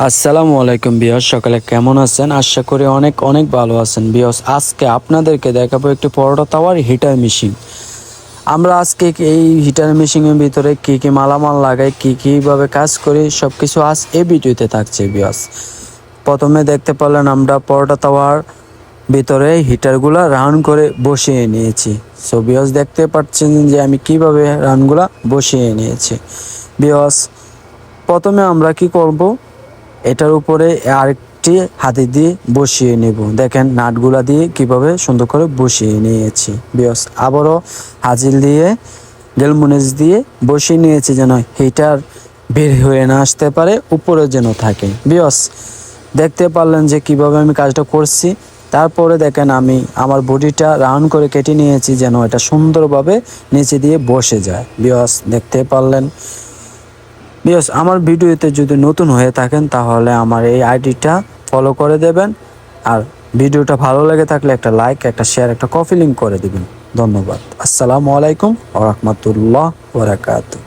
আসসালামু আলাইকুম বিয়স, সকালে কেমন আছেন? আশা করি অনেক অনেক ভালো আছেন বিয়স। আজকে আপনাদেরকে দেখাবো একটি পরোটা তাওয়ার হিটার মেশিন। আমরা আজকে এই হিটার মেশিনের ভিতরে কি কি মালামাল লাগাই, কি কিভাবে কাজ করি, সব কিছু আজ এই ভিডিওতে থাকছে বিয়স। প্রথমে দেখতে পেলেন আমরা পরোটা তাওয়ার ভিতরে হিটারগুলা রাউন্ড করে বসিয়ে নিয়েছি। সো বিয়স দেখতে পাচ্ছেন যে আমি কিভাবে রাউন্ডগুলা বসিয়ে নিয়েছি বিয়স। প্রথমে আমরা কি করব, এটার উপরে আরেকটি হাতি দিয়ে বসিয়ে নেব। দেখেন নাটগুলা দিয়ে কিভাবে সুন্দর করে বসিয়ে নিয়েছি বিয়স। আবারও হাজিল দিয়ে গেলমুনেজ দিয়ে বসিয়ে নিয়েছি যেন হিটার বের হয়ে না আসতে পারে, উপরে যেন থাকে বিয়স। দেখতে পারলেন যে কিভাবে আমি কাজটা করছি। তারপরে দেখেন আমি আমার বডিটা রাউন্ড করে কেটে নিয়েছি যেন এটা সুন্দরভাবে নিচে দিয়ে বসে যায় বিয়স। দেখতে পারলেন বিয়স। আমার ভিডিওতে যদি নতুন হয়ে থাকেন তাহলে আমার এই আইডিটা ফলো করে দেবেন, আর ভিডিওটা ভালো লেগে থাকলে একটা লাইক, একটা শেয়ার, একটা কপি লিঙ্ক করে দিবেন। ধন্যবাদ। আসসালামু আলাইকুম ওয়া রাহমাতুল্লাহ ওয়া বারাকাতুহু।